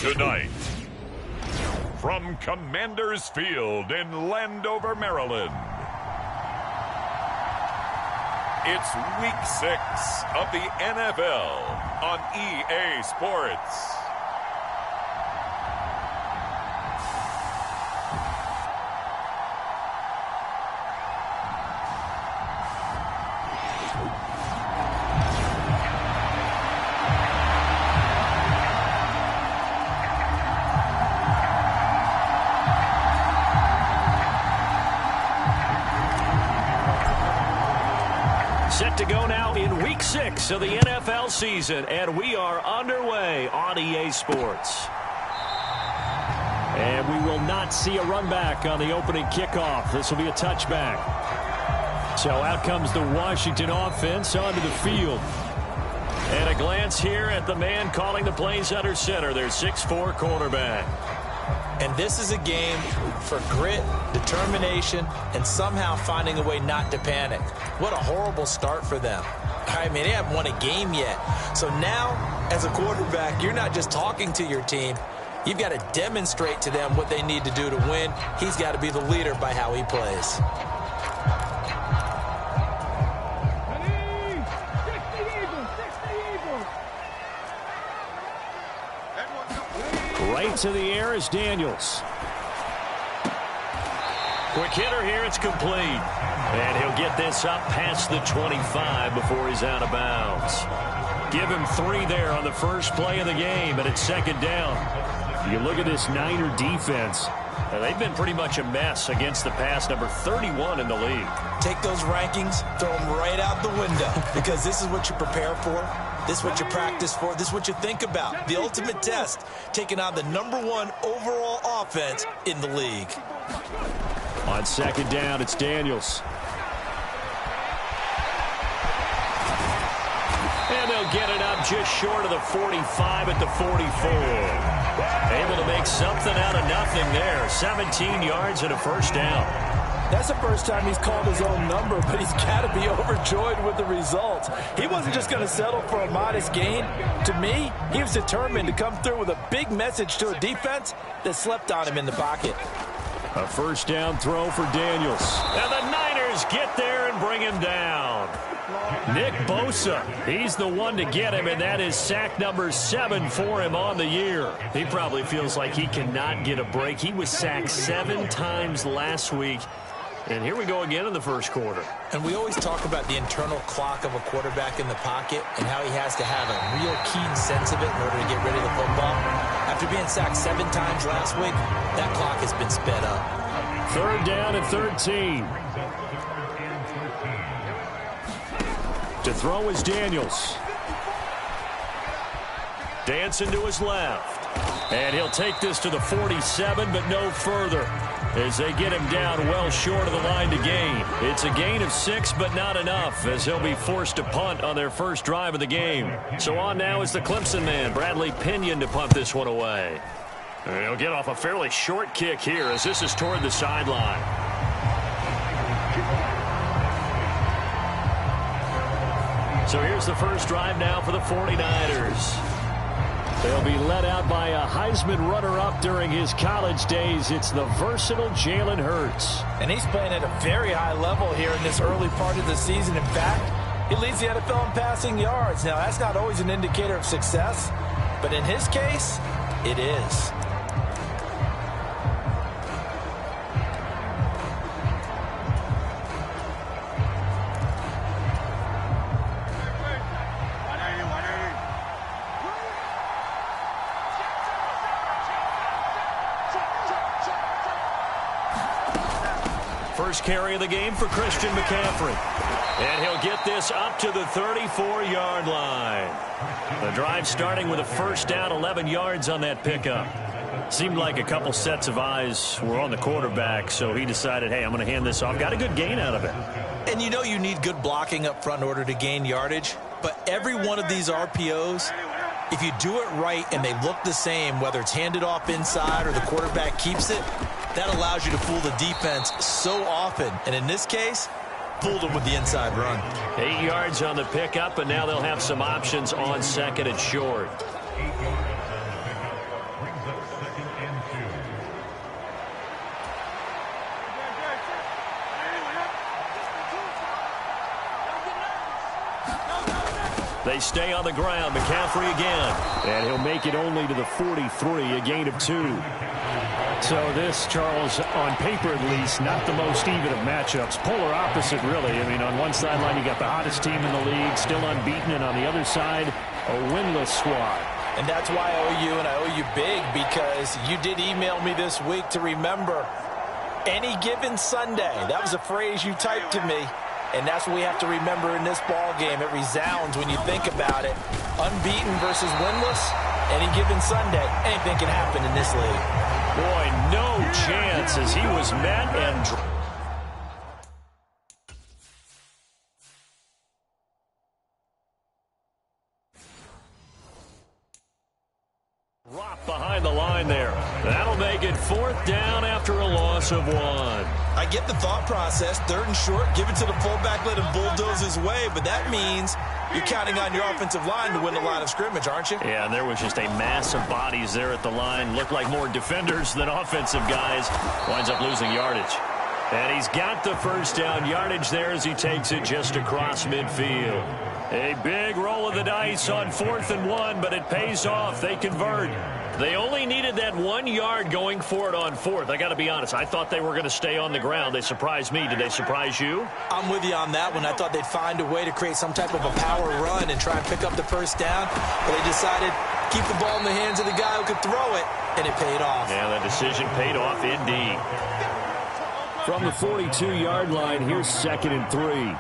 Tonight, from Commander's Field in Landover, Maryland, it's Week 6 of the NFL on EA Sports. Set to go now in Week 6 of the NFL season, and we are underway on EA Sports. And we will not see a run back on the opening kickoff. This will be a touchback. So out comes the Washington offense onto the field. And a glance here at the man calling the plays under center, their 6'4" quarterback. And this is a game for grit, determination, and somehow finding a way not to panic. What a horrible start for them. I mean, they haven't won a game yet. So now, as a quarterback, you're not just talking to your team. You've got to demonstrate to them what they need to do to win. He's got to be the leader by how he plays. Right to the air is Daniels. Quick hitter here, it's complete. And he'll get this up past the 25 before he's out of bounds. Give him 3 there on the first play of the game, and it's second down. You look at this Niner defense. They've been pretty much a mess against the pass, number 31 in the league. Take those rankings, throw them right out the window, because this is what you prepare for. This is what you practice for. This is what you think about. The ultimate test, taking on the #1 overall offense in the league. On second down, it's Daniels. And they'll get it up just short of the 45 at the 44. Able to make something out of nothing there. 17 yards and a first down. That's the first time he's called his own number, but he's got to be overjoyed with the result. He wasn't just going to settle for a modest gain. To me, he was determined to come through with a big message to a defense that slept on him in the pocket. A first down throw for Daniels. And the Niners get there and bring him down. Nick Bosa, he's the one to get him, and that is sack number 7 for him on the year. He probably feels like he cannot get a break. He was sacked 7 times last week. And here we go again in the first quarter. And we always talk about the internal clock of a quarterback in the pocket and how he has to have a real keen sense of it in order to get rid of the football. After being sacked 7 times last week, that clock has been sped up. Third down and 13. To throw is Daniels. Dancing to his left. And he'll take this to the 47, but no further, as they get him down well short of the line to gain. It's a gain of 6, but not enough, as he'll be forced to punt on their first drive of the game. So on now is the Clemson man, Bradley Pinion, to punt this one away. And he'll get off a fairly short kick here, as this is toward the sideline. So here's the first drive now for the 49ers. They'll be led out by a Heisman runner-up during his college days. It's the versatile Jalen Hurts. And he's playing at a very high level here in this early part of the season. In fact, he leads the NFL in passing yards. Now, that's not always an indicator of success, but in his case, it is. First carry of the game for Christian McCaffrey. And he'll get this up to the 34-yard line. The drive starting with a first down, 11 yards on that pickup. Seemed like a couple sets of eyes were on the quarterback, so he decided, hey, I'm going to hand this off. Got a good gain out of it. And you know you need good blocking up front in order to gain yardage, but every one of these RPOs, if you do it right and they look the same, whether it's handed off inside or the quarterback keeps it, that allows you to fool the defense so often. And in this case, fooled them with the inside run. 8 yards on the pickup, and now they'll have some options on second and short. They stay on the ground. McCaffrey again. And he'll make it only to the 43, a gain of 2. So this, Charles, on paper at least, not the most even of matchups. Polar opposite, really. I mean, on one sideline, you got the hottest team in the league, still unbeaten, and on the other side, a winless squad. And that's why I owe you, and I owe you big, because you did email me this week to remember any given Sunday. That was a phrase you typed to me, and that's what we have to remember in this ball game. It resounds when you think about it. Unbeaten versus winless, any given Sunday, anything can happen in this league. Boy, no chance as he was met and dropped behind the line there. That'll make it 4th down after a loss of 1. I get the thought process. 3rd and short, give it to the fullback, let him bulldoze his way, but that means you're counting on your offensive line to win the line of scrimmage, aren't you? Yeah, and there was just a mass of bodies there at the line. Looked like more defenders than offensive guys. Winds up losing yardage. And he's got the first down yardage there as he takes it just across midfield. A big roll of the dice on 4th and 1, but it pays off. They convert. They only needed that 1 yard going for it on 4th. I got to be honest. I thought they were going to stay on the ground. They surprised me. Did they surprise you? I'm with you on that one. I thought they'd find a way to create some type of a power run and try and pick up the first down. But they decided keep the ball in the hands of the guy who could throw it, and it paid off. Yeah, that decision paid off indeed. From the 42-yard line, here's 2nd and 3.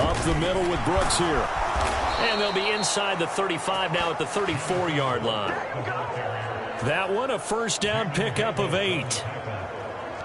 Up the middle with Brooks here. And they'll be inside the 35 now at the 34-yard line. That one, a first down pickup of 8.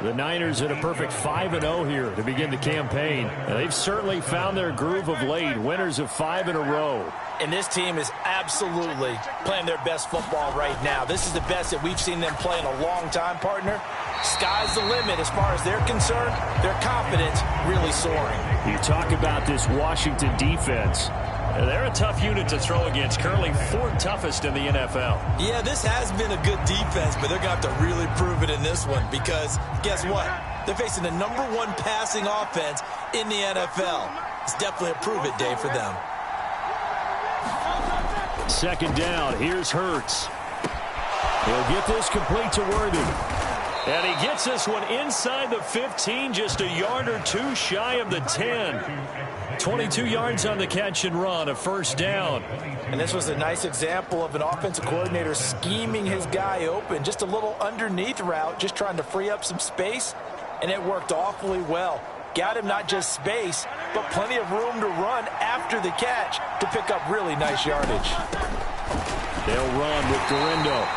The Niners at a perfect 5-0 here to begin the campaign. And they've certainly found their groove of late. Winners of 5 in a row. And this team is absolutely playing their best football right now. This is the best that we've seen them play in a long time, partner. Sky's the limit as far as they're concerned. Their confidence really soaring. You talk about this Washington defense. They're a tough unit to throw against. Currently 4th toughest in the NFL. Yeah, this has been a good defense, but they're going to have to really prove it in this one because guess what? They're facing the #1 passing offense in the NFL. It's definitely a prove-it day for them. 2nd down. Here's Hurts. He'll get this complete to Worthy. And he gets this one inside the 15, just a yard or 2 shy of the 10. 22 yards on the catch and run, a first down. And this was a nice example of an offensive coordinator scheming his guy open. Just a little underneath route, just trying to free up some space, and it worked awfully well. Got him not just space, but plenty of room to run after the catch to pick up really nice yardage. They'll run with Garindo.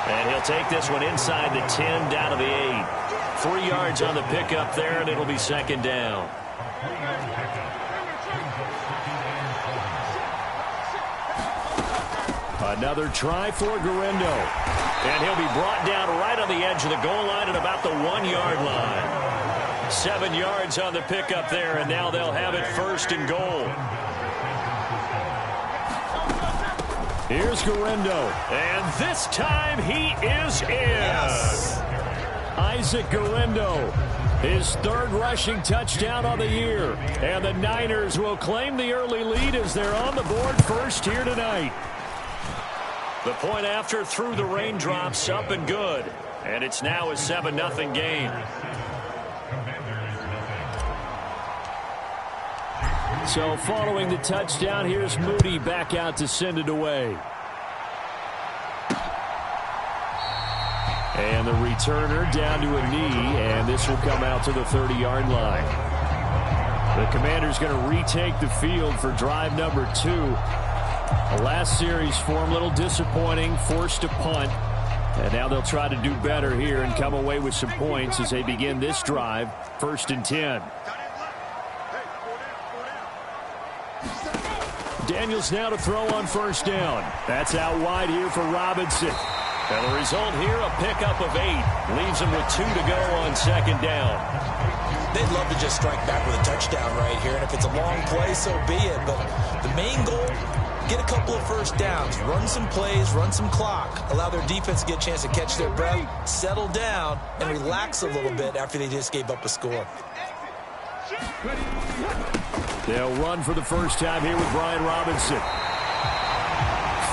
And he'll take this one inside the 10 down to the 8. 3 yards on the pickup there, and it'll be 2nd down. Another try for Garindo. And he'll be brought down right on the edge of the goal line at about the 1-yard line. 7 yards on the pickup there, and now they'll have it 1st and goal. Here's Garindo. And this time he is in. Yes. Isaac Garindo. His 3rd rushing touchdown on the year. And the Niners will claim the early lead as they're on the board first here tonight. The point after through the raindrops, up and good. And it's now a 7-0 game. So following the touchdown, here's Moody back out to send it away. And the returner down to a knee, and this will come out to the 30-yard line. The Commanders going to retake the field for drive number 2. The last series for them, a little disappointing, forced to punt. And now they'll try to do better here and come away with some points as they begin this drive, 1st and 10. Daniels now to throw on 1st down. That's out wide here for Robinson. And the result here, a pickup of 8. Leaves them with 2 to go on 2nd down. They'd love to just strike back with a touchdown right here. And if it's a long play, so be it. But the main goal, get a couple of first downs, run some plays, run some clock, allow their defense to get a chance to catch their breath, settle down, and relax a little bit after they just gave up a score. They'll run for the first time here with Brian Robinson.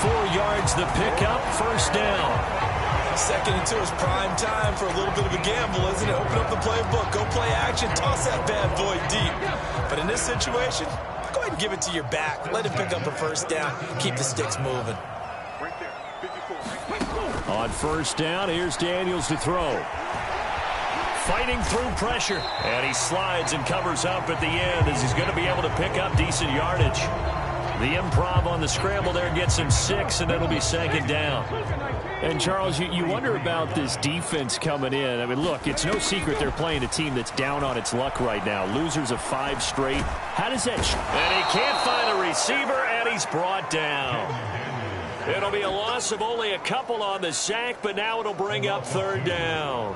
4 yards the pickup, first down. Second and 2 is prime time for a little bit of a gamble, isn't it? Open up the playbook, go play action, toss that bad boy deep. But in this situation, go ahead and give it to your back. Let him pick up a first down. Keep the sticks moving. On first down, here's Daniels to throw. Fighting through pressure. And he slides and covers up at the end as he's going to be able to pick up decent yardage. The improv on the scramble there gets him 6, and it'll be second down. And, Charles, you wonder about this defense coming in. I mean, look, it's no secret they're playing a team that's down on its luck right now. Losers of 5 straight. How does that... And he can't find a receiver, and he's brought down. It'll be a loss of only a couple on the sack, but now it'll bring up third down.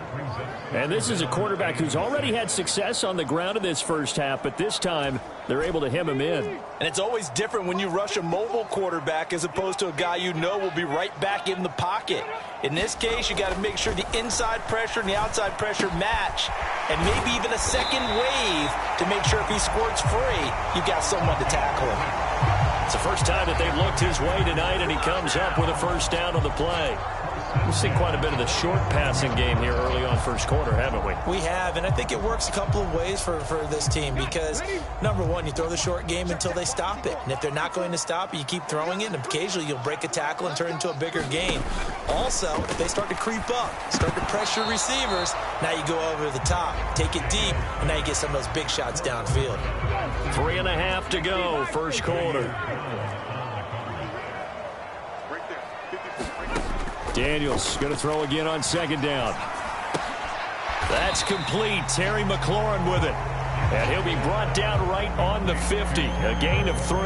And this is a quarterback who's already had success on the ground in this first half, but this time they're able to hem him in. And it's always different when you rush a mobile quarterback as opposed to a guy you know will be right back in the pocket. In this case, you got to make sure the inside pressure and the outside pressure match, and maybe even a second wave to make sure if he squirts free, you've got someone to tackle him. It's the first time that they've looked his way tonight, and he comes up with a first down on the play. We've seen quite a bit of the short passing game here early on first quarter, haven't we? We have, and I think it works a couple of ways for this team because, number one, you throw the short game until they stop it. And if they're not going to stop it, you keep throwing it, and occasionally you'll break a tackle and turn it into a bigger gain. Also, if they start to creep up, start to pressure receivers, now you go over the top, take it deep, and now you get some of those big shots downfield. 3.5 to go, first quarter. Daniels going to throw again on second down. That's complete. Terry McLaurin with it. And he'll be brought down right on the 50. A gain of 3.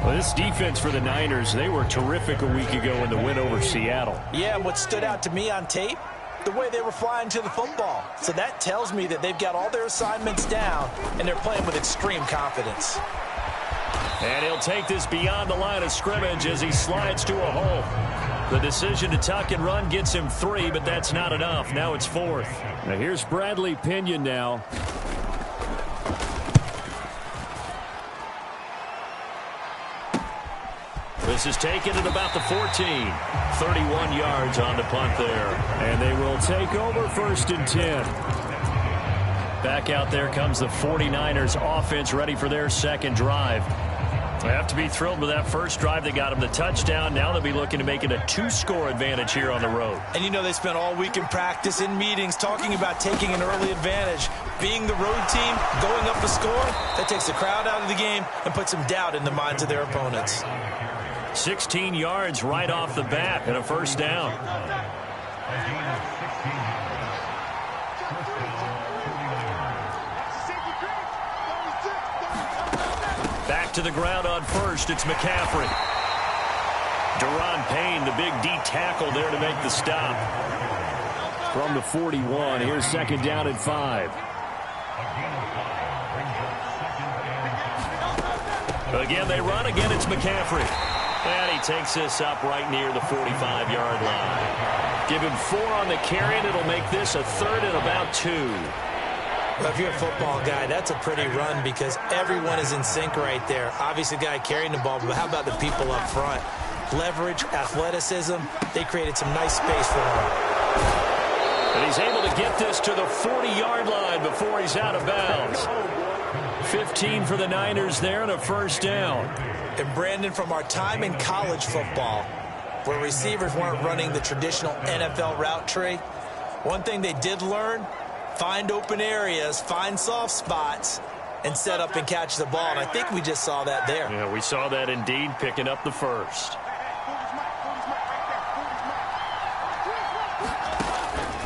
Well, this defense for the Niners, they were terrific a week ago in the win over Seattle. Yeah, what stood out to me on tape, the way they were flying to the football. So that tells me that they've got all their assignments down, and they're playing with extreme confidence. And he'll take this beyond the line of scrimmage as he slides to a hole. The decision to tuck and run gets him 3, but that's not enough. Now it's 4th. Now here's Bradley Pinion now. This is taken at about the 14. 31 yards on the punt there. And they will take over 1st and 10. Back out there comes the 49ers offense ready for their second drive. They have to be thrilled with that first drive. They got him the touchdown. Now they'll be looking to make it a 2-score advantage here on the road. And you know they spent all week in practice, in meetings, talking about taking an early advantage. Being the road team, going up a score, that takes the crowd out of the game and puts some doubt in the minds of their opponents. 16 yards right off the bat and a first down. Back to the ground on first. It's McCaffrey. Deron Payne, the big D tackle there to make the stop. From the 41, here's second down and 5. Again, they run. Again, it's McCaffrey. And he takes this up right near the 45-yard line. Give him 4 on the carry, and it'll make this a 3rd and about 2. Well, if you're a football guy, that's a pretty run because everyone is in sync right there. Obviously, the guy carrying the ball, but how about the people up front? Leverage, athleticism, they created some nice space for him. And he's able to get this to the 40-yard line before he's out of bounds. 15 for the Niners there and a first down. And Brandon, from our time in college football, where receivers weren't running the traditional NFL route tree, one thing they did learn, find open areas, find soft spots, and set up and catch the ball. And I think we just saw that there. Yeah, we saw that indeed, picking up the first.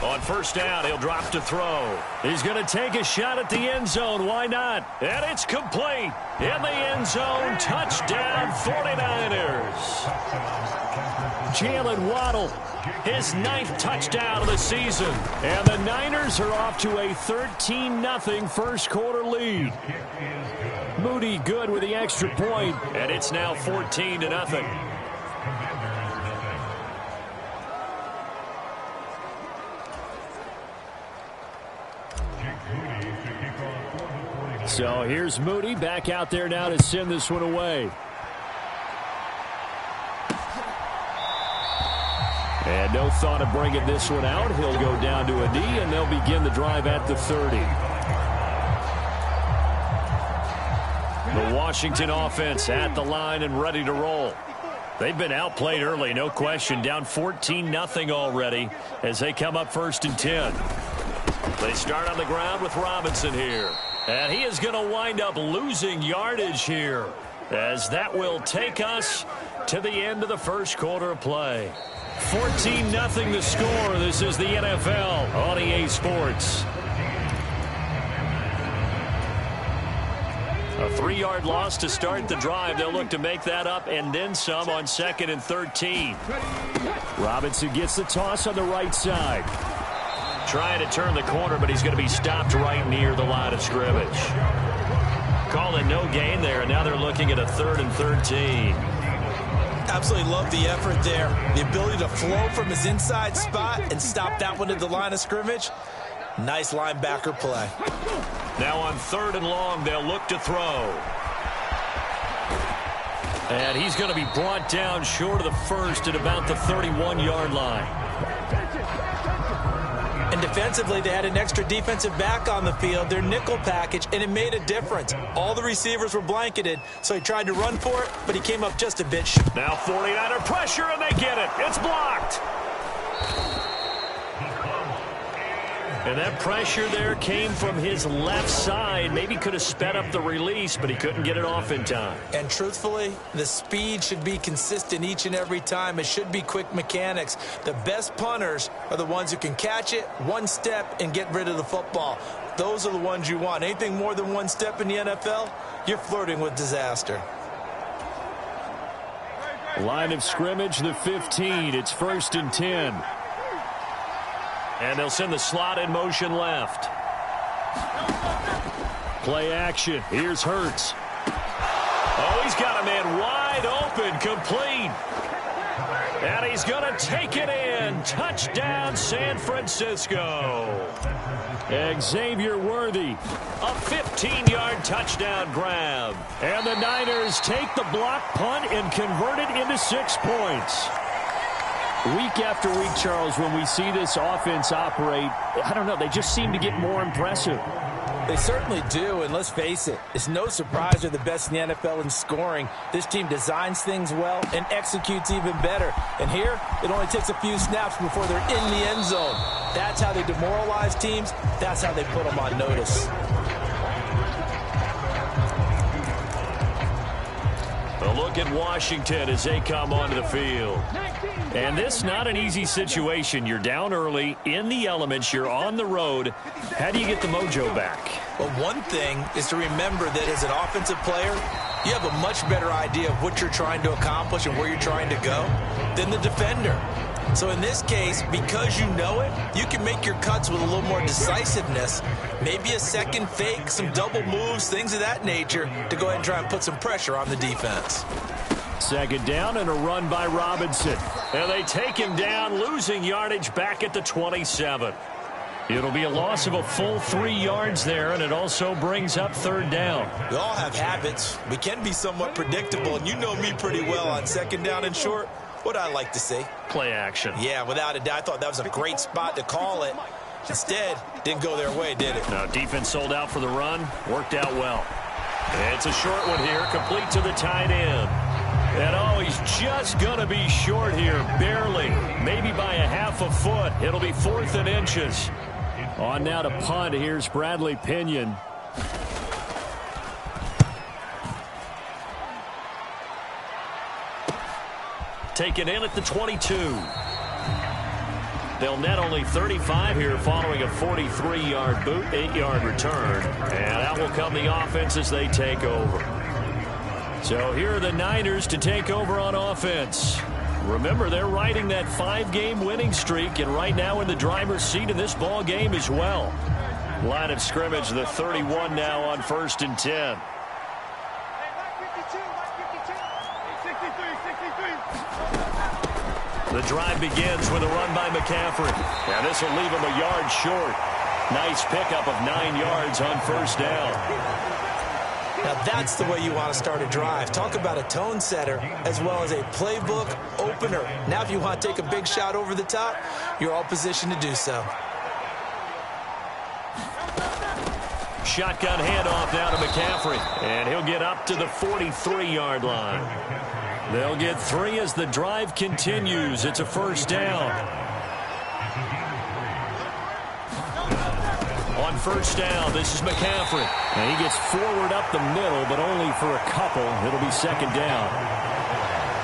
On first down, he'll drop to throw. He's going to take a shot at the end zone. Why not? And it's complete. In the end zone, touchdown 49ers. Jalen Waddle, his 9th touchdown of the season. And the Niners are off to a 13-0 first quarter lead. Moody good with the extra point. And it's now 14-0. So here's Moody back out there now to send this one away. And no thought of bringing this one out. He'll go down to a D, and they'll begin the drive at the 30. The Washington offense at the line and ready to roll. They've been outplayed early, no question. Down 14-0 already as they come up 1st and 10. They start on the ground with Robinson here. And he is going to wind up losing yardage here, as that will take us to the end of the first quarter of play. 14-0 the score. This is the NFL on EA Sports. A 3-yard loss to start the drive. They'll look to make that up and then some on 2nd and 13. Robinson gets the toss on the right side. Trying to turn the corner, but he's going to be stopped right near the line of scrimmage. Call it no gain there, and now they're looking at a 3rd and 13. Absolutely love the effort there. The ability to flow from his inside spot and stop that one at the line of scrimmage. Nice linebacker play. Now on 3rd and long, they'll look to throw. And he's going to be brought down short of the first at about the 31-yard line. And defensively, they had an extra defensive back on the field, their nickel package, and it made a difference. All the receivers were blanketed, so he tried to run for it, but he came up just a bit short. Now 49er pressure, and they get it. It's blocked. And that pressure there came from his left side. Maybe could have sped up the release, but he couldn't get it off in time. And truthfully, the speed should be consistent each and every time. It should be quick mechanics. The best punters are the ones who can catch it, one step, and get rid of the football. Those are the ones you want. Anything more than one step in the NFL, you're flirting with disaster. Line of scrimmage, the 15. It's 1st and 10. And they'll send the slot in motion left. Play action. Here's Hurts. Oh, he's got a man wide open, complete. And he's going to take it in. Touchdown, San Francisco. Xavier Worthy. A 15-yard touchdown grab. And the Niners take the block punt and convert it into 6 points. Week after week, Charles, when we see this offense operate, I don't know, they just seem to get more impressive. They certainly do, and let's face it, it's no surprise they're the best in the NFL in scoring. This team designs things well and executes even better. And here, it only takes a few snaps before they're in the end zone. That's how they demoralize teams. That's how they put them on notice. A look at Washington as they come onto the field. And this not an easy situation. You're down early, in the elements, you're on the road. How do you get the mojo back? Well, one thing is to remember that as an offensive player, you have a much better idea of what you're trying to accomplish and where you're trying to go than the defender. So in this case, because you know it, you can make your cuts with a little more decisiveness, maybe a second fake, some double moves, things of that nature, to go ahead and try and put some pressure on the defense. 2nd down and a run by Robinson. And they take him down, losing yardage back at the 27. It'll be a loss of a full 3 yards there, and it also brings up 3rd down. We all have habits. We can be somewhat predictable, and you know me pretty well on 2nd down and short. What I like to see. Play action. Yeah, without a doubt. I thought that was a great spot to call it. Instead, didn't go their way, did it? No, defense sold out for the run. Worked out well. It's a short one here, complete to the tight end. And oh, he's just going to be short here, barely. Maybe by a half a foot. It'll be 4th and inches. On now to punt. Here's Bradley Pinion. Taken in at the 22. They'll net only 35 here following a 43-yard boot, 8-yard return. And out will come the offense as they take over. So here are the Niners to take over on offense. Remember, they're riding that 5-game winning streak, and right now in the driver's seat in this ball game as well. Line of scrimmage, the 31 now on 1st and 10. The drive begins with a run by McCaffrey. Now this will leave him a yard short. Nice pickup of 9 yards on first down. Now that's the way you want to start a drive. Talk about a tone setter as well as a playbook opener. Now if you want to take a big shot over the top, you're all positioned to do so. Shotgun handoff down to McCaffrey. And he'll get up to the 43-yard line. They'll get 3 as the drive continues. It's a first down. On first down, this is McCaffrey. And he gets forward up the middle, but only for a couple. It'll be second down.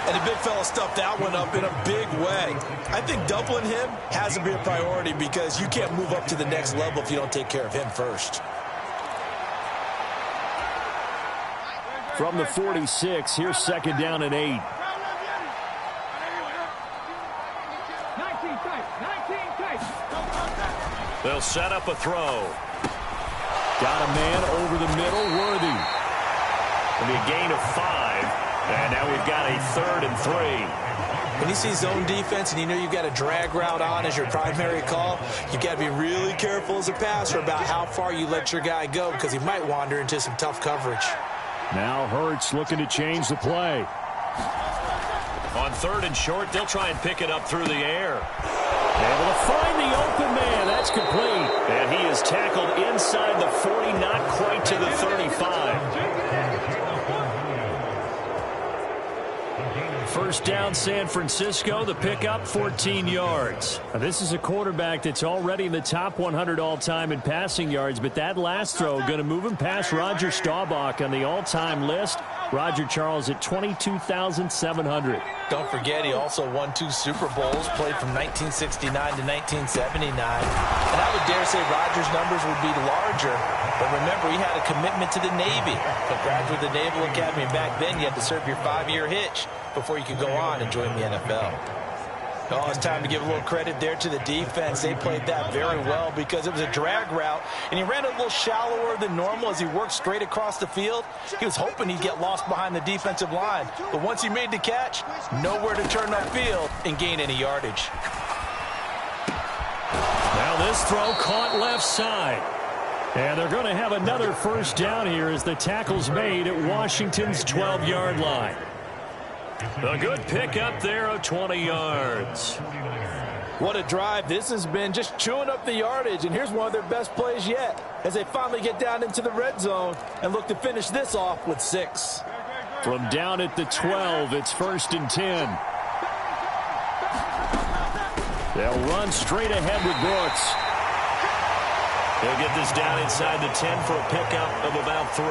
And the big fella stuffed that one up in a big way. I think doubling him has to be a priority because you can't move up to the next level if you don't take care of him first. From the 46, here's second down and 8. They'll set up a throw. Got a man over the middle, Worthy. It'll be a gain of 5. And now we've got a 3rd and 3. When you see zone defense and you know you've got a drag route on as your primary call, you've got to be really careful as a passer about how far you let your guy go because he might wander into some tough coverage. Now Hurts looking to change the play. On 3rd and short, they'll try and pick it up through the air. Able to find the open man. That's complete. And he is tackled inside the 40, not quite to the 35. First down, San Francisco. The pickup, 14 yards. Now, this is a quarterback that's already in the top 100 all-time in passing yards, but that last throw going to move him past Roger Staubach on the all-time list. Roger Charles at 22,700. Don't forget, he also won 2 Super Bowls, played from 1969 to 1979. And I would dare say Roger's numbers would be larger. But remember, he had a commitment to the Navy. A graduate of the Naval Academy. And back then, you had to serve your 5-year hitch before you could go on and join the NFL. Oh, it's time to give a little credit there to the defense. They played that very well because it was a drag route, and he ran a little shallower than normal as he worked straight across the field. He was hoping he'd get lost behind the defensive line, but once he made the catch, nowhere to turn upfield and gain any yardage. Now this throw caught left side. And they're going to have another first down here as the tackle's made at Washington's 12-yard line. A good pickup there of 20 yards. What a drive this has been, just chewing up the yardage, and here's one of their best plays yet as they finally get down into the red zone and look to finish this off with 6. From down at the 12, it's 1st and 10. They'll run straight ahead with Brooks. They'll get this down inside the 10 for a pickup of about 3.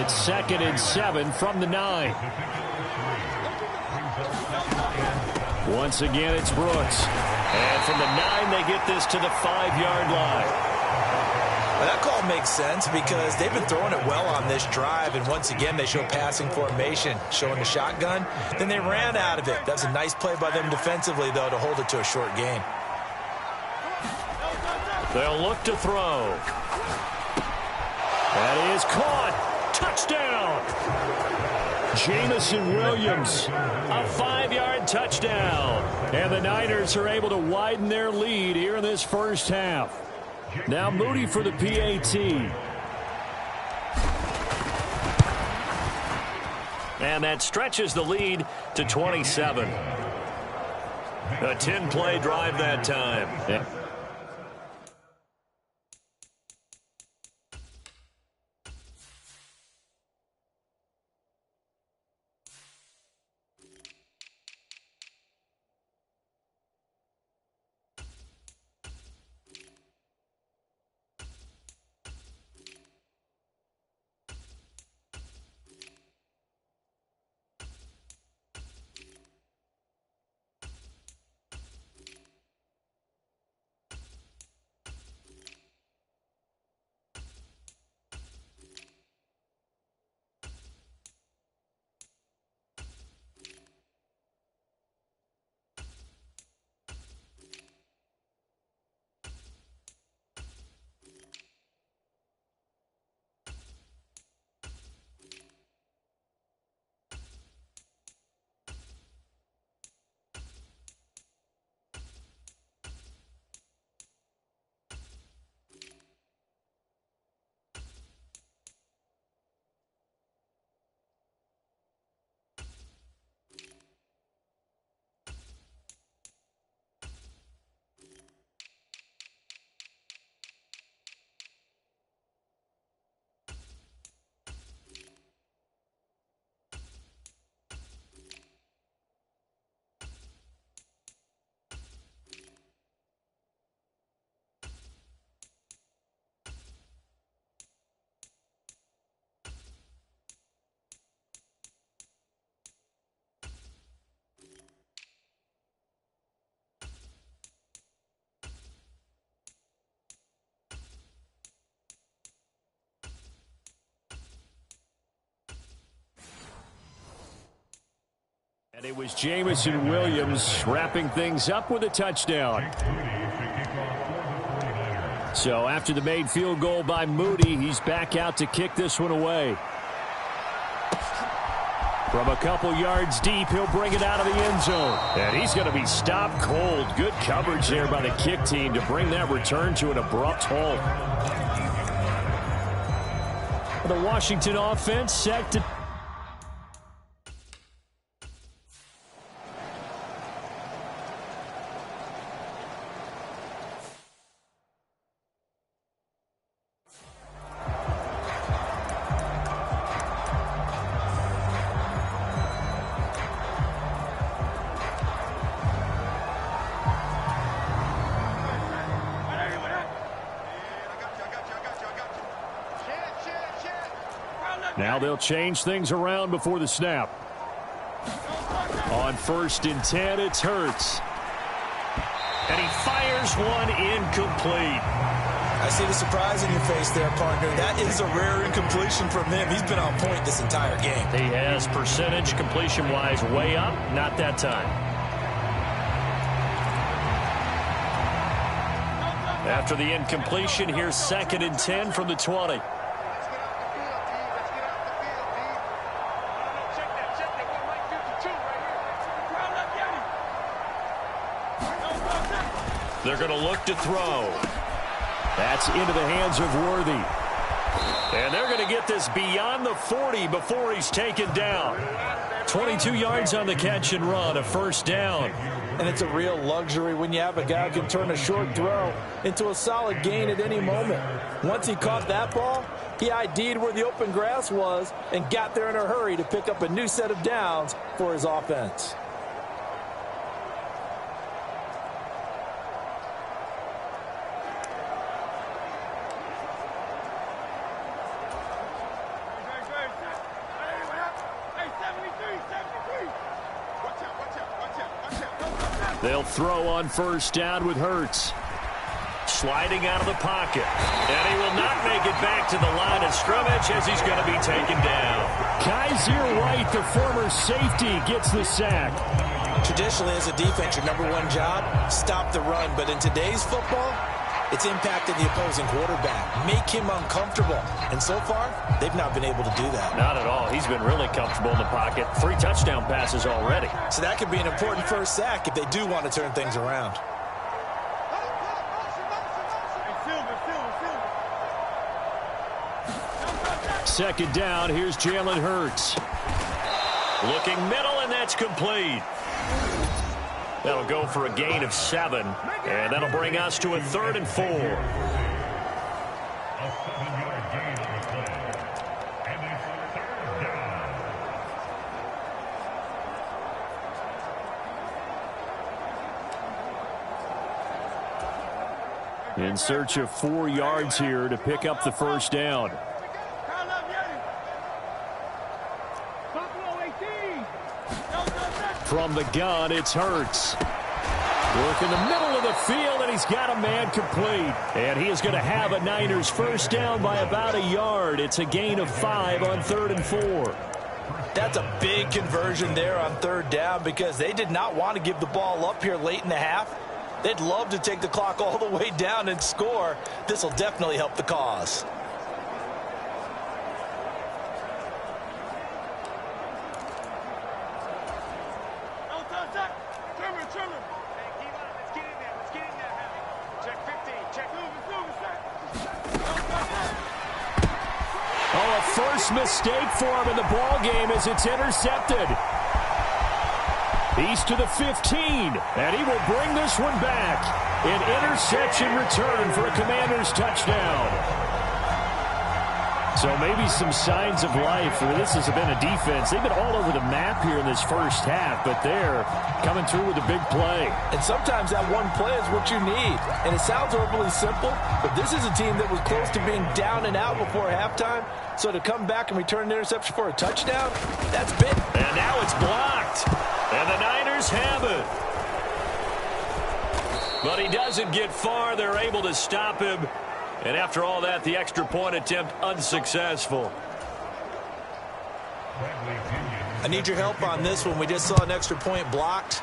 It's 2nd and 7 from the 9. Once again, it's Brooks. And from the 9, they get this to the 5-yard line. Well, that call makes sense because they've been throwing it well on this drive, and once again, they show passing formation, showing the shotgun. Then they ran out of it. That's a nice play by them defensively, though, to hold it to a short gain. They'll look to throw. That is caught. Touchdown. Jamison Williams, A 5-yard touchdown. and the Niners are able to widen their lead here in this first half. Now Moody for the PAT. And that stretches the lead to 27. A 10-play drive that time. Yeah. And it was Jamison Williams wrapping things up with a touchdown. So after the made field goal by Moody, he's back out to kick this one away. From a couple yards deep, he'll bring it out of the end zone. And he's going to be stopped cold. Good coverage there by the kick team to bring that return to an abrupt halt. The Washington offense set to... Now they'll change things around before the snap. On 1st and 10, it's Hurts. And he fires one incomplete. I see the surprise in your face there, partner. That is a rare incompletion from him. He's been on point this entire game. He has percentage completion-wise way up. Not that time. After the incompletion, here's 2nd and 10 from the 20. They're going to look to throw. That's into the hands of Worthy. And they're going to get this beyond the 40 before he's taken down. 22 yards on the catch and run, a 1st down. And it's a real luxury when you have a guy who can turn a short throw into a solid gain at any moment. Once he caught that ball, he ID'd where the open grass was and got there in a hurry to pick up a new set of downs for his offense. They'll throw on 1st down with Hurts. Sliding out of the pocket. And he will not make it back to the line of scrimmage as he's going to be taken down. Kaiser White, the former safety, gets the sack. Traditionally, as a defense, your #1 job, stop the run. But in today's football, it's impacting the opposing quarterback. Make him uncomfortable. And so far, they've not been able to do that. Not at all. He's been really comfortable in the pocket. 3 touchdown passes already. So that could be an important first sack if they do want to turn things around. Second down, here's Jalen Hurts. Looking middle, and that's complete. That'll go for a gain of 7, and that'll bring us to a 3rd and 4. In search of 4 yards here to pick up the 1st down. From the gun, it's Hurts. Work in the middle of the field, and he's got a man complete. And he is going to have a Niners 1st down by about a yard. It's a gain of 5 on 3rd and 4. That's a big conversion there on 3rd down because they did not want to give the ball up here late in the half. They'd love to take the clock all the way down and score. This will definitely help the cause. First mistake for him in the ball game as it's intercepted. He's to the 15, and he will bring this one back. An interception return for a Commanders touchdown. So maybe some signs of life. This has been a defense. They've been all over the map here in this first half, but they're coming through with a big play. And sometimes that one play is what you need. And it sounds overly simple, but this is a team that was close to being down and out before halftime. So to come back and return an interception for a touchdown, that's big. And now it's blocked. And the Niners have it. But he doesn't get far. They're able to stop him. And after all that, the extra point attempt unsuccessful. I need your help on this one. We just saw an extra point blocked.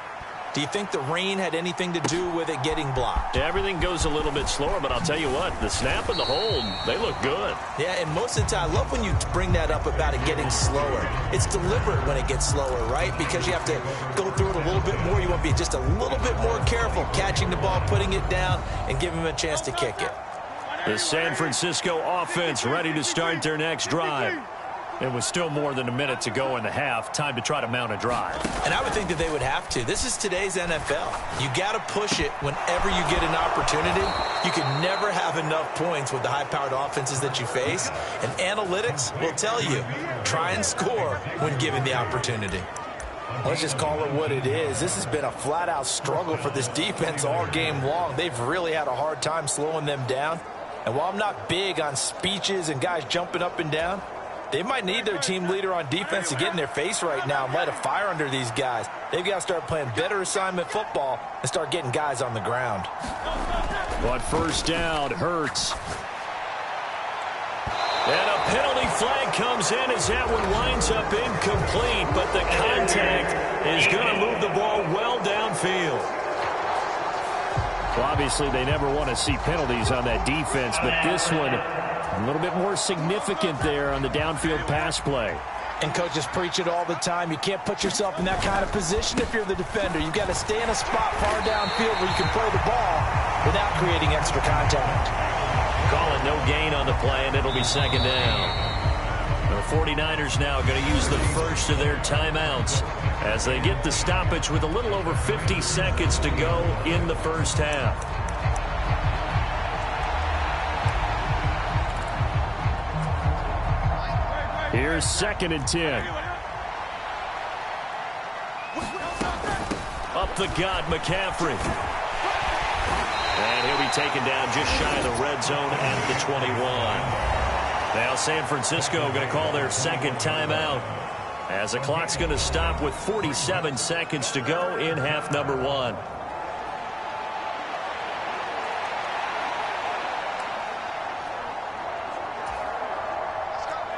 Do you think the rain had anything to do with it getting blocked? Everything goes a little bit slower, but I'll tell you what, the snap and the hold, they look good. Yeah, and most of the time, I love when you bring that up about it getting slower. It's deliberate when it gets slower, right? Because you have to go through it a little bit more. You want to be just a little bit more careful catching the ball, putting it down, and giving him a chance to kick it. The San Francisco offense ready to start their next drive. It was still more than a minute to go in the half. Time to try to mount a drive. And I would think that they would have to. This is today's NFL. You got to push it whenever you get an opportunity. You can never have enough points with the high-powered offenses that you face. And analytics will tell you, try and score when given the opportunity. Let's just call it what it is. This has been a flat-out struggle for this defense all game long. They've really had a hard time slowing them down. And while I'm not big on speeches and guys jumping up and down, they might need their team leader on defense to get in their face right now and light a fire under these guys. They've got to start playing better assignment football and start getting guys on the ground. But first down, Hurts. And a penalty flag comes in as that one winds up incomplete, but the contact is going to move the ball well downfield. Well, obviously, they never want to see penalties on that defense, but this one a little bit more significant there on the downfield pass play. And coaches preach it all the time. You can't put yourself in that kind of position if you're the defender. You've got to stay in a spot far downfield where you can play the ball without creating extra contact. Calling no gain on the play, and it'll be second down. The 49ers now going to use the first of their timeouts as they get the stoppage with a little over 50 seconds to go in the first half. Here's 2nd and 10. Up the gut, McCaffrey. And he'll be taken down just shy of the red zone at the 21. Now San Francisco going to call their second timeout as the clock's going to stop with 47 seconds to go in half number one.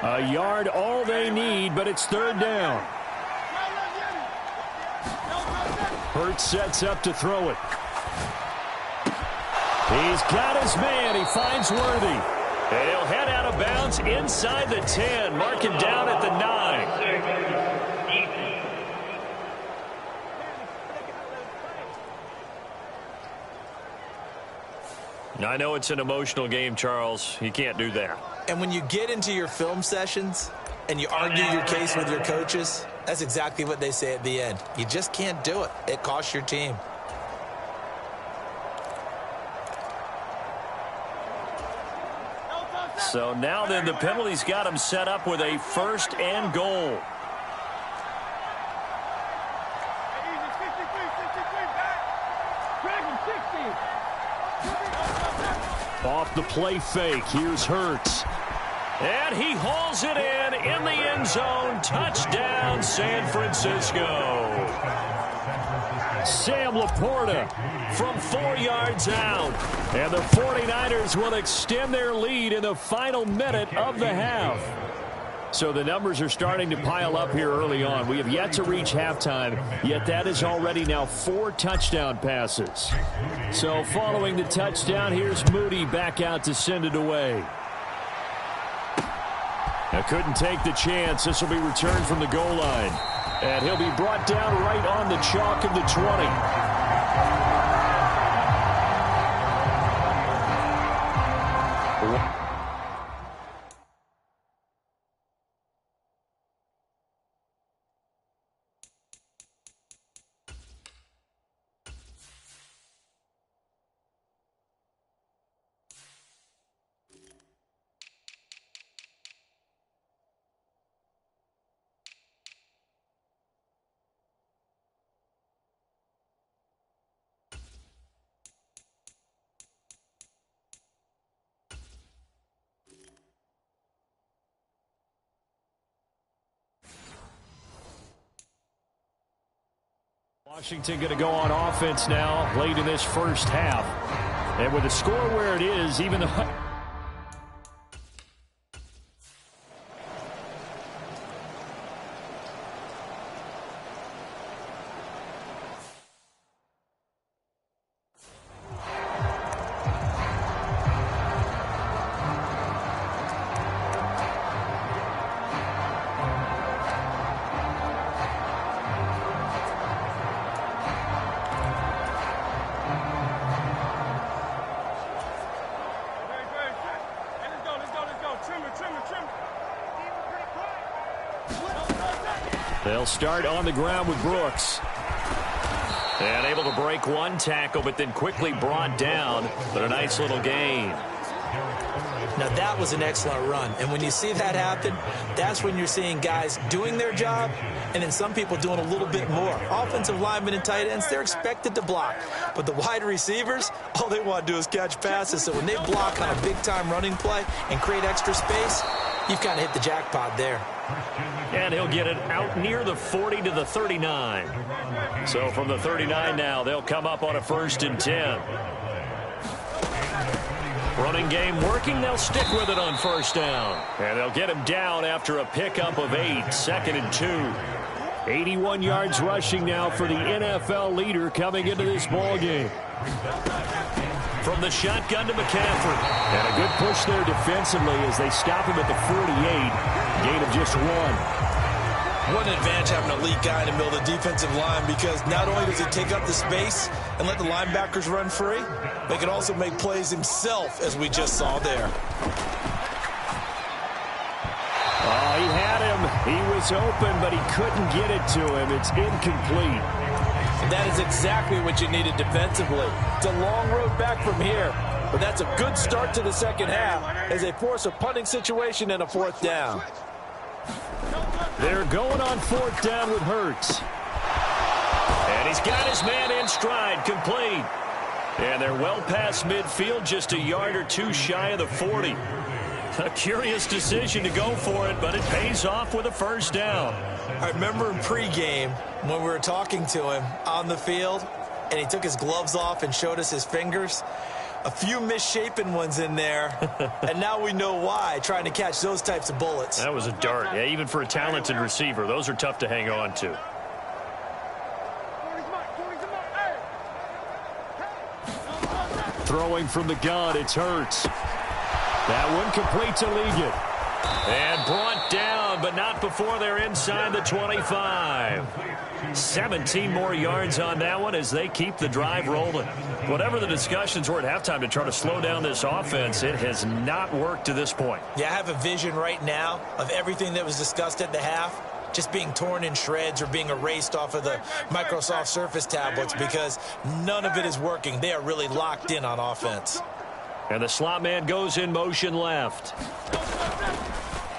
A yard all they need, but it's 3rd down. Hurts sets up to throw it. He's got his man. He finds Worthy. And he'll head out of bounds inside the 10. Mark him down at the 9. I know it's an emotional game, Charles. You can't do that. And when you get into your film sessions and you argue your case with your coaches, that's exactly what they say at the end. You just can't do it. It costs your team. So now then the penalty's got him set up with a 1st and goal. Off the play fake, here's Hurts. And he hauls it in the end zone. Touchdown, San Francisco. Sam Laporta from 4 yards out. And the 49ers will extend their lead in the final minute of the half. So the numbers are starting to pile up here early on. We have yet to reach halftime, yet that is already now 4 touchdown passes. So following the touchdown, here's Moody back out to send it away. Now couldn't take the chance. This will be returned from the goal line. And he'll be brought down right on the chalk of the 20. Washington going to go on offense now late in this first half. And with the score where it is, even though... They'll start on the ground with Brooks. And able to break one tackle, but then quickly brought down. But a nice little gain. Now, that was an excellent run. And when you see that happen, that's when you're seeing guys doing their job and then some people doing a little bit more. Offensive linemen and tight ends, they're expected to block. But the wide receivers, all they want to do is catch passes. So when they block on a big-time running play and create extra space, you've kind of hit the jackpot there. And he'll get it out near the 40 to the 39. So from the 39 now, they'll come up on a 1st and 10. Running game working. They'll stick with it on 1st down. And they'll get him down after a pickup of 8. 2nd and 2. 81 yards rushing now for the NFL leader coming into this ball game. From the shotgun to McCaffrey. And a good push there defensively as they stop him at the 48. Gain of just 1. What an advantage having an elite guy in the middle of the defensive line, because not only does he take up the space and let the linebackers run free, but he can also make plays himself, as we just saw there. Oh, he had him. He was open, but he couldn't get it to him. It's incomplete. That is exactly what you needed defensively. It's a long road back from here, but that's a good start to the second half as they force a punting situation and a 4th down. They're going on 4th down with Hurts. And he's got his man in stride, complete. And they're well past midfield, just a yard or 2 shy of the 40. A curious decision to go for it, but it pays off with a 1st down. I remember in pregame when we were talking to him on the field, and he took his gloves off and showed us his fingers. A few misshapen ones in there, and now we know why, trying to catch those types of bullets. That was a dart. Yeah, even for a talented receiver, those are tough to hang on to. Throwing from the gun, it's Hurts. That one complete to Ligon. And brought down, but not before they're inside the 25. 17 more yards on that one as they keep the drive rolling. Whatever the discussions were at halftime to try to slow down this offense, it has not worked to this point. Yeah, I have a vision right now of everything that was discussed at the half just being torn in shreds or being erased off of the Microsoft Surface tablets, because none of it is working. They are really locked in on offense. And the slot man goes in motion left.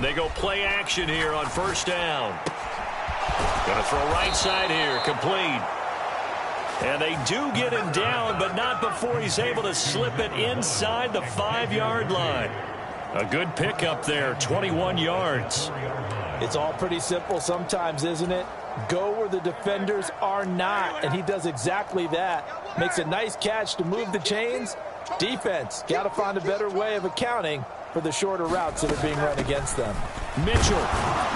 They go play action here on 1st down. Going to throw right side here, complete. And they do get him down, but not before he's able to slip it inside the 5-yard line. A good pickup there, 21 yards. It's all pretty simple sometimes, isn't it? Go where the defenders are not, and he does exactly that. Makes a nice catch to move the chains. Defense, got to find a better way of accounting for the shorter routes that are being run against them. Mitchell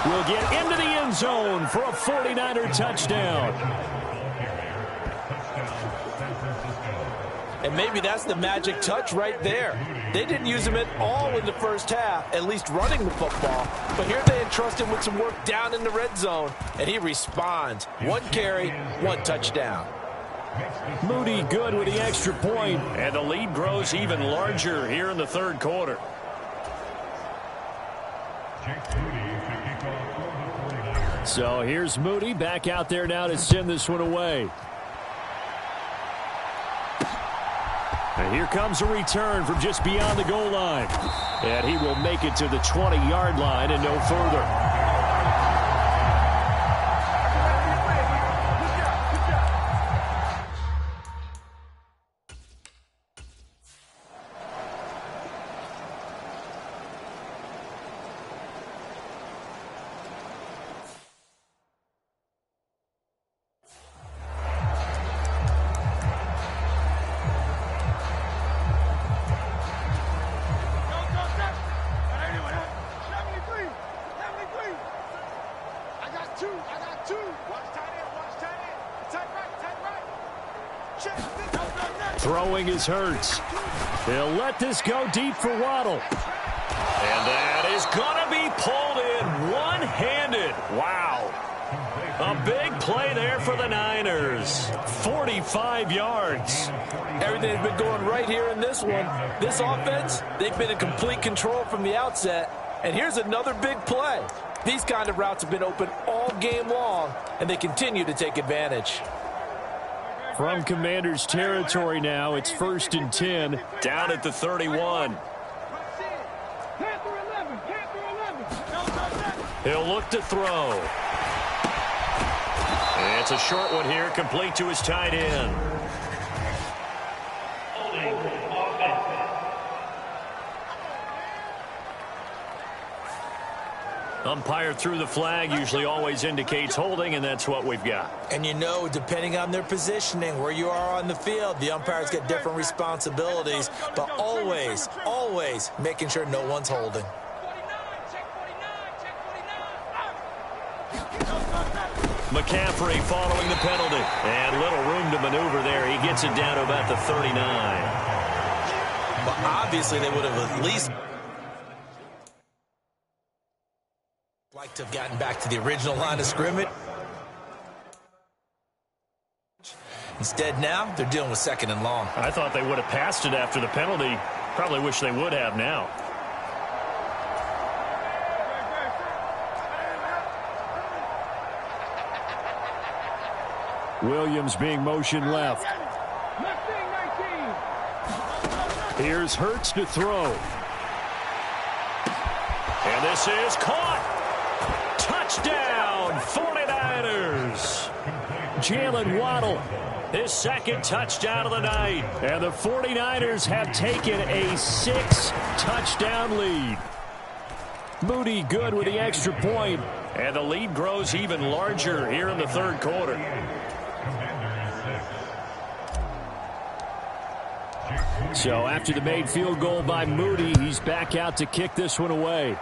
will get into the end zone for a 49er touchdown. And maybe that's the magic touch right there. They didn't use him at all in the first half, at least running the football. But here they entrust him with some work down in the red zone, and he responds. 1 carry, 1 touchdown. Moody good with the extra point, and the lead grows even larger here in the 3rd quarter. So here's Moody back out there now to send this one away. And here comes a return from just beyond the goal line. And he will make it to the 20-yard line and no further. Throwing is Hurts. He'll let this go deep for Waddle. And that is going to be pulled in one-handed. Wow. A big play there for the Niners. 45 yards. Everything has been going right here in this one. This offense, they've been in complete control from the outset. And here's another big play. These kind of routes have been open all game long, and they continue to take advantage. From Commanders territory now, it's 1st and 10. Down at the 31. He'll look to throw. It's a short one here, complete to his tight end. Umpire threw the flag, usually always indicates holding, and that's what we've got. And you know, depending on their positioning, where you are on the field, the umpires get different responsibilities, but always, always making sure no one's holding. McCaffrey following the penalty. And little room to maneuver there. He gets it down to about the 39. But obviously they would have at least liked to have gotten back to the original line of scrimmage. Instead now, they're dealing with 2nd and long. I thought they would have passed it after the penalty. Probably wish they would have now. Williams being motioned left. Here's Hurts to throw. And this is caught. Touchdown, 49ers. Jalen Waddle. His 2nd touchdown of the night. And the 49ers have taken a 6-touchdown lead. Moody good with the extra point. And the lead grows even larger here in the 3rd quarter. So after the made field goal by Moody, he's back out to kick this one away.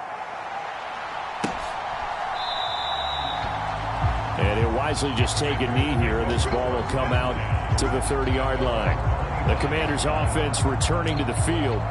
And he'll wisely just take a knee here, and this ball will come out to the 30-yard line. The Commanders' offense returning to the field.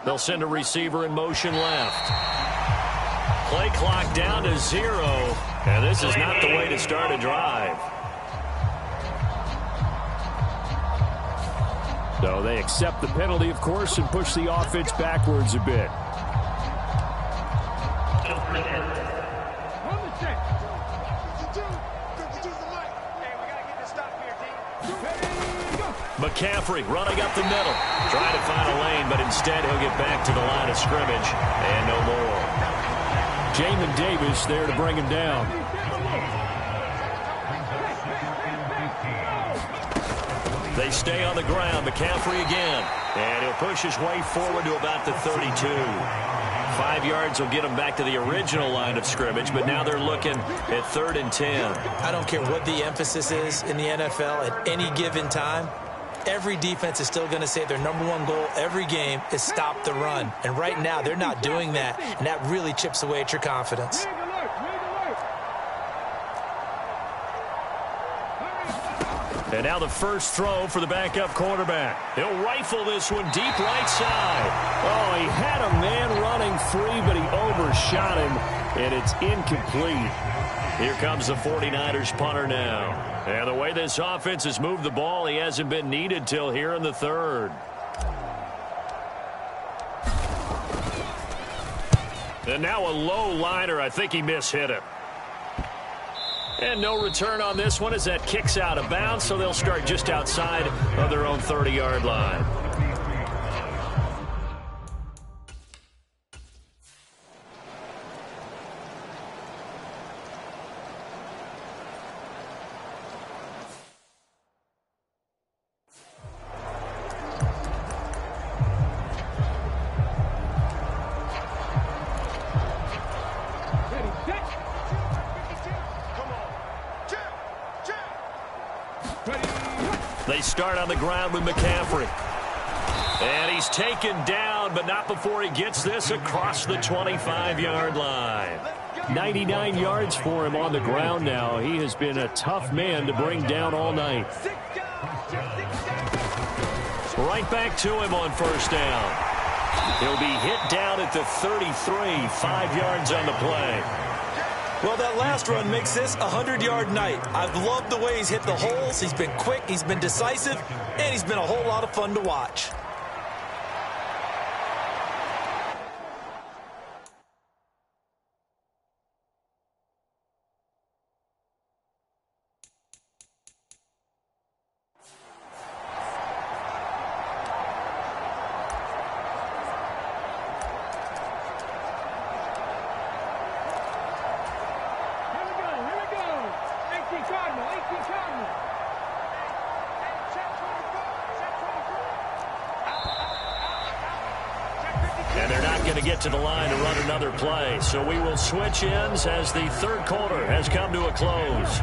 They'll send a receiver in motion left. Play clock down to 0. And this is not the way to start a drive. So they accept the penalty, of course, and push the offense backwards a bit. McCaffrey running up the middle. Trying to find a lane, but instead he'll get back to the line of scrimmage. And no more. Jamin Davis there to bring him down. They stay on the ground. McCaffrey again. And he'll push his way forward to about the 32. 5 yards will get them back to the original line of scrimmage, but now they're looking at 3rd and 10. I don't care what the emphasis is in the NFL at any given time. Every defense is still going to say their #1 goal every game is stop the run. And right now, they're not doing that, and that really chips away at your confidence. And now the first throw for the backup quarterback. He'll rifle this one deep right side. Oh, he had a man running free, but he overshot him, and it's incomplete. Here comes the 49ers punter now. And the way this offense has moved the ball, he hasn't been needed till here in the third. And now a low liner. I think he mishit it. And no return on this one as that kicks out of bounds, so they'll start just outside of their own 30-yard line. They start on the ground with McCaffrey. And he's taken down, but not before he gets this across the 25-yard line. 99 yards for him on the ground now. He has been a tough man to bring down all night. Right back to him on first down. He'll be hit down at the 33, 5 yards on the play. Well, that last run makes this a 100-yard night. I've loved the way he's hit the holes. He's been quick, he's been decisive, and he's been a whole lot of fun to watch. And they're not going to get to the line to run another play. So we will switch ends as the third quarter has come to a close.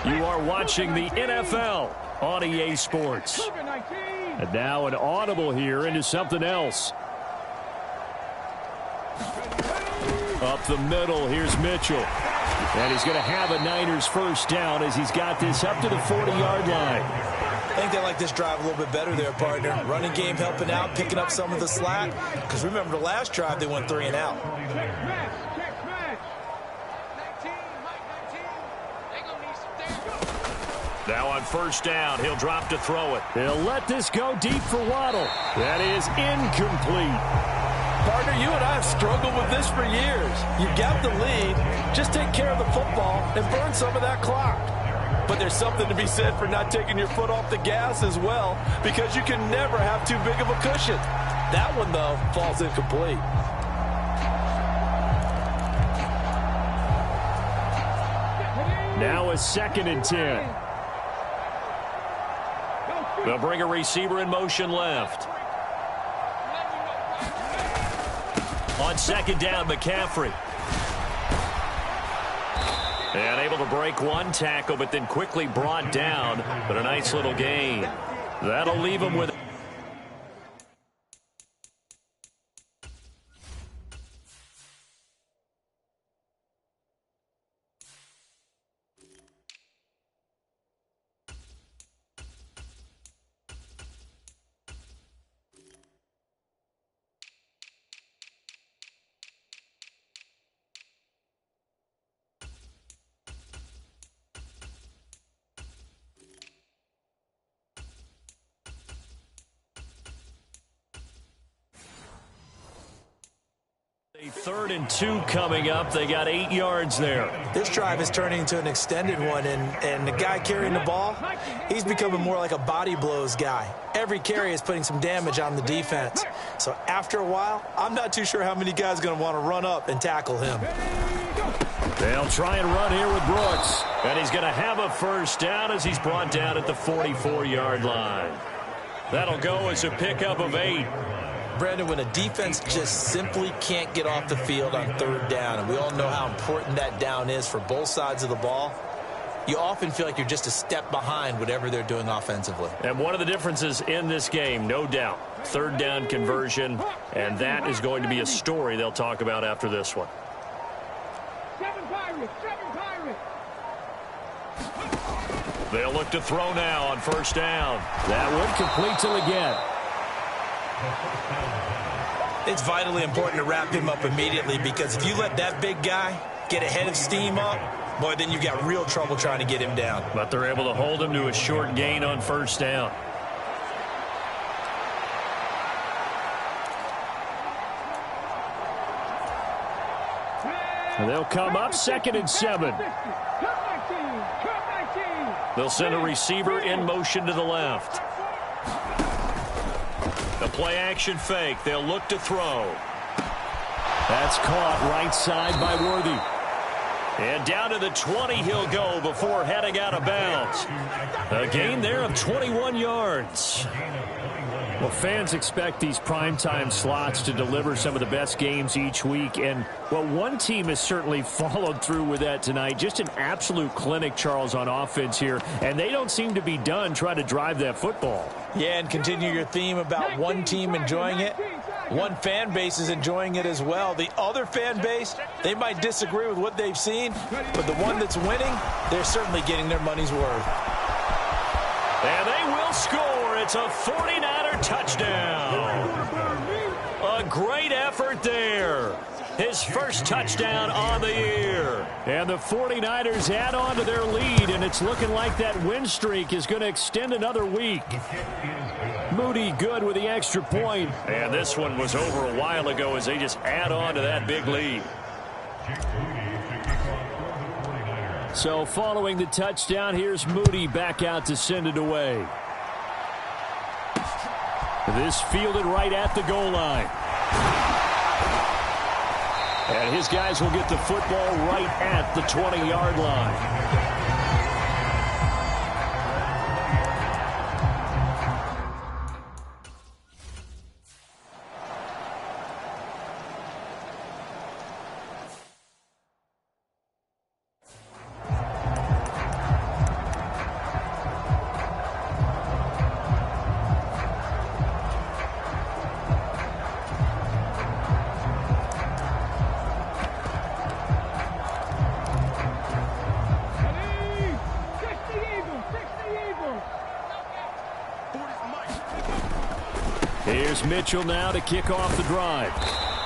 You are watching the NFL on EA Sports. And now an audible here into something else. Up the middle, here's Mitchell. And he's going to have a Niners first down as he's got this up to the 40-yard line. I think they like this drive a little bit better there, partner. Running game helping out, picking up some of the slack. Because remember, the last drive, they went 3 and out. Now on first down, he'll drop to throw it. He'll let this go deep for Waddle. That is incomplete. Partner, you and I have struggled with this for years. You've got the lead. Just take care of the football and burn some of that clock. But there's something to be said for not taking your foot off the gas as well, because you can never have too big of a cushion. That one, though, falls incomplete. Now a 2nd and 10. They'll bring a receiver in motion left. On 2nd down, McCaffrey. And able to break one tackle, but then quickly brought down. But a nice little gain. That'll leave him with... A 3rd and 2 coming up. They got 8 yards there. This drive is turning into an extended one, and the guy carrying the ball, he's becoming more like a body blows guy. Every carry is putting some damage on the defense. So after a while, I'm not too sure how many guys are going to want to run up and tackle him. They'll try and run here with Brooks. And he's going to have a first down as he's brought down at the 44-yard line. That'll go as a pickup of 8. Brandon, when a defense just simply can't get off the field on 3rd down, and we all know how important that down is for both sides of the ball, you often feel like you're just a step behind whatever they're doing offensively. And one of the differences in this game, no doubt, 3rd down conversion, and that is going to be a story they'll talk about after this one. 7 Pirates, 7 Pirates. They'll look to throw now on first down. That one complete till again. It's vitally important to wrap him up immediately, because if you let that big guy get a head of steam up, boy, then you've got real trouble trying to get him down. But they're able to hold him to a short gain on first down. They'll come up 2nd and 7. They'll send a receiver in motion to the left. The play action fake. They'll look to throw. That's caught right side by Worthy. And down to the 20 he'll go before heading out of bounds. A gain there of 21 yards. Well, fans expect these primetime slots to deliver some of the best games each week. And, well, one team has certainly followed through with that tonight. Just an absolute clinic, Charles, on offense here. And they don't seem to be done trying to drive that football. Yeah, and continue your theme about one team enjoying it. One fan base is enjoying it as well. The other fan base, they might disagree with what they've seen, but the one that's winning, they're certainly getting their money's worth. And they will score. It's a 49er touchdown. A great effort there. His first touchdown on the year. And the 49ers add on to their lead, and it's looking like that win streak is going to extend another week. Moody good with the extra point. And this one was over a while ago as they just add on to that big lead. So following the touchdown, here's Moody back out to send it away. This fielded right at the goal line. And his guys will get the football right at the 20-yard line. Here's Mitchell now to kick off the drive.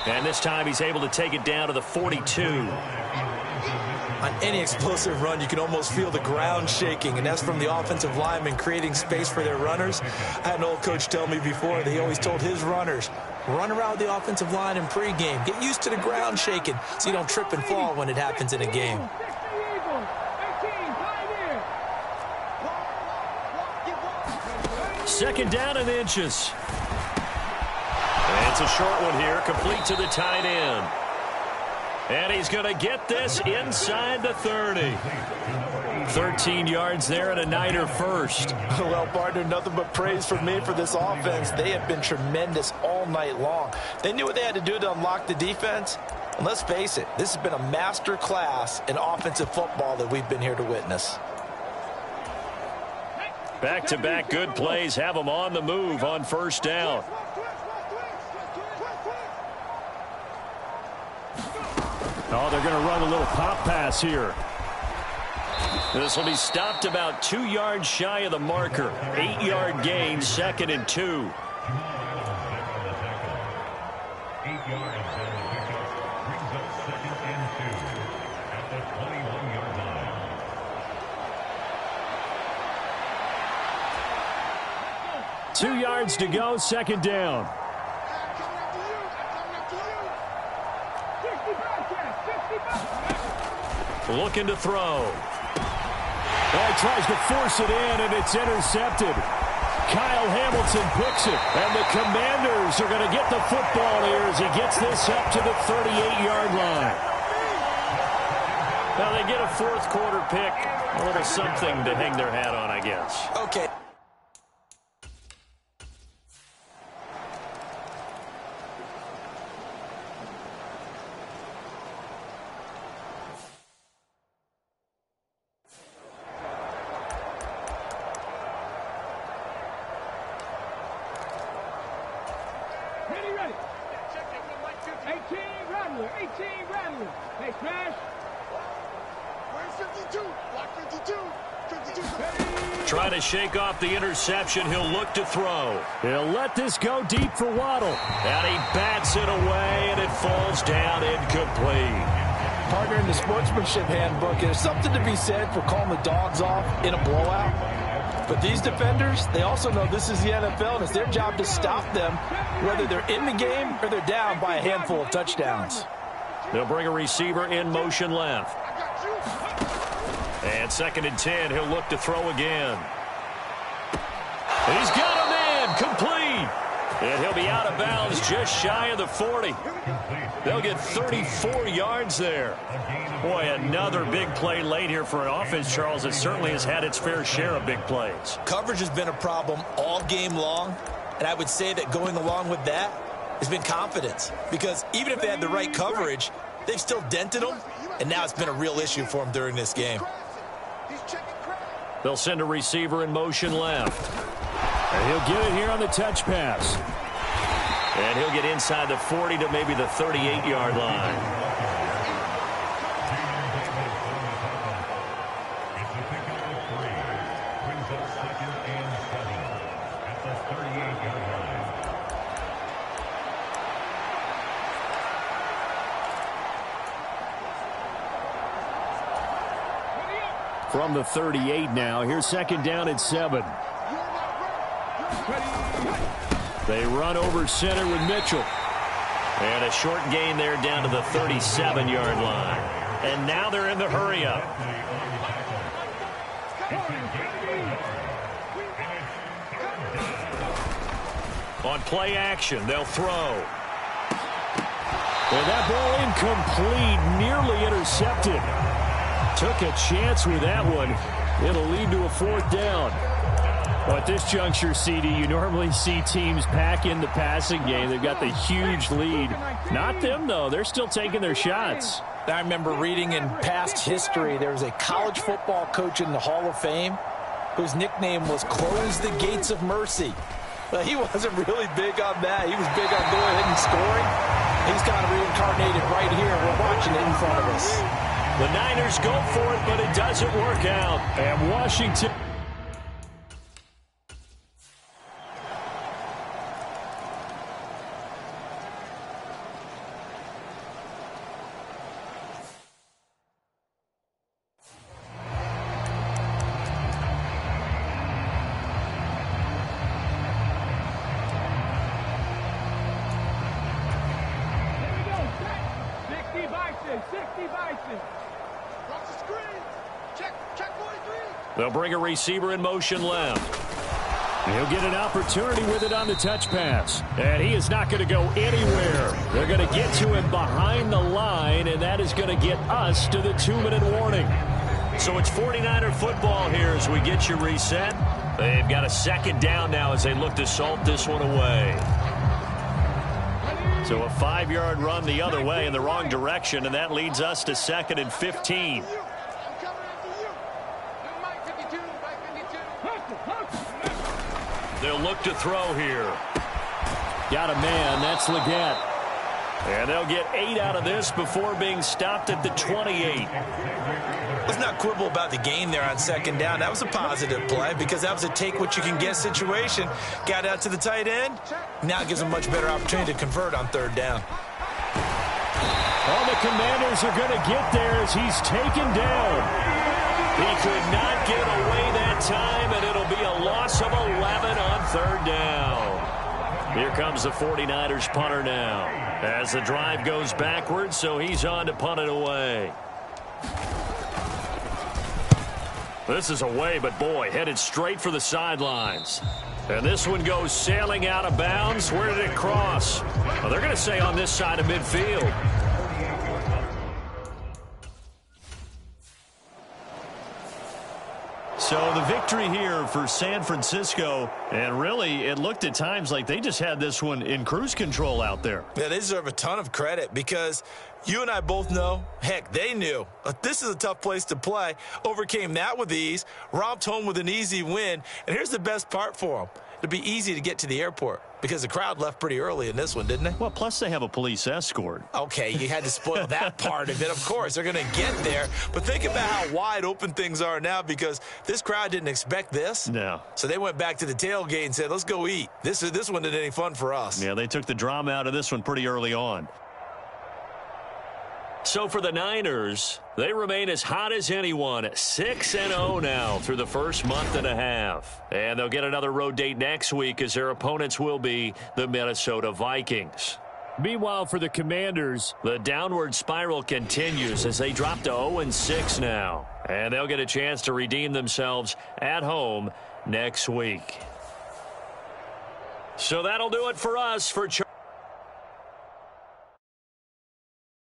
And this time he's able to take it down to the 42. On any explosive run, you can almost feel the ground shaking, and that's from the offensive linemen creating space for their runners. I had an old coach tell me before that he always told his runners, run around the offensive line in pregame. Get used to the ground shaking so you don't trip and fall when it happens in a game. Second down and inches. And it's a short one here, complete to the tight end. And he's going to get this inside the 30. 13 yards there and a Niner first. Well, partner, nothing but praise from me for this offense. They have been tremendous all night long. They knew what they had to do to unlock the defense. And let's face it, this has been a master class in offensive football that we've been here to witness. Back-to-back good plays have them on the move on first down. Oh, they're going to run a little pop pass here. This will be stopped about 2 yards shy of the marker. 8-yard gain, 2nd and 2. 8 yards and the pickup brings up 2nd and 2 at the 21-yard line. 2 yards to go, second down. Looking to throw. Oh, he tries to force it in, and it's intercepted. Kyle Hamilton picks it, and the Commanders are going to get the football here as he gets this up to the 38-yard line. Now they get a fourth quarter pick. A little something to hang their hat on, I guess. Okay. Trying to shake off the interception. He'll look to throw. He'll let this go deep for Waddle. And he bats it away, and it falls down incomplete. partner, in the sportsmanship handbook, there's something to be said for calling the dogs off in a blowout. But these defenders, they also know this is the NFL, and it's their job to stop them, whether they're in the game or they're down by a handful of touchdowns. They'll bring a receiver in motion left. And 2nd and 10, he'll look to throw again. He's got a man, complete. And he'll be out of bounds just shy of the 40. They'll get 34 yards there. Boy, another big play late here for an offense, Charles, that certainly has had its fair share of big plays. Coverage has been a problem all game long, and I would say that going along with that has been confidence. Because even if they had the right coverage, they've still dented them, and now it's been a real issue for them during this game. They'll send a receiver in motion left. And he'll get it here on the touch pass. And he'll get inside the 40 to maybe the 38-yard line. From the 38 now, here's 2nd down and 7. They run over center with Mitchell. And a short gain there down to the 37-yard line. And now they're in the hurry-up. On play action, they'll throw. And that ball incomplete, nearly intercepted. Took a chance with that one. It'll lead to a 4th down. Well, at this juncture, CD, you normally see teams pack in the passing game. They've got the huge lead. Not them, though. They're still taking their shots. I remember reading in past history, there was a college football coach in the Hall of Fame whose nickname was Close the Gates of Mercy. Well, he wasn't really big on that. He was big on going ahead and scoring. He's kind of reincarnated right here. We're watching it in front of us. The Niners go for it, but it doesn't work out. And Washington... They'll bring a receiver in motion left. He'll get an opportunity with it on the touch pass. And he is not going to go anywhere. They're going to get to him behind the line, and that is going to get us to the 2-minute warning. So it's 49er football here as we get you reset. They've got a 2nd down now as they look to salt this one away. So a 5-yard run the other way in the wrong direction, and that leads us to 2nd and 15. They'll look to throw here. Got a man. That's Leggett. And they'll get 8 out of this before being stopped at the 28. Let's not quibble about the gain there on 2nd down. That was a positive play because that was a take-what-you-can-get situation. Got out to the tight end. Now it gives them a much better opportunity to convert on 3rd down. All the Commanders are going to get there as he's taken down. He could not get away that time, and it'll be a loss of 11 on 3rd down. Here comes the 49ers punter now as the drive goes backwards, so he's on to punt it away. This is away, but boy, headed straight for the sidelines. And this one goes sailing out of bounds. Where did it cross? Well, they're going to say on this side of midfield. So the victory here for San Francisco, and really it looked at times like they just had this one in cruise control out there. Yeah, they deserve a ton of credit because you and I both know, heck, they knew. This is a tough place to play. Overcame that with ease, romped home with an easy win, and here's the best part for them. It'll be easy to get to the airport because the crowd left pretty early in this one, didn't they? Well, plus they have a police escort. Okay, you had to spoil that part of it. Of course, they're going to get there. But think about how wide open things are now because this crowd didn't expect this. No. So they went back to the tailgate and said, let's go eat. This one isn't any fun for us. Yeah, they took the drama out of this one pretty early on. So for the Niners, they remain as hot as anyone, 6-0 now through the first month and a half. And they'll get another road date next week as their opponents will be the Minnesota Vikings. Meanwhile, for the Commanders, the downward spiral continues as they drop to 0-6 now. And they'll get a chance to redeem themselves at home next week. So that'll do it for us for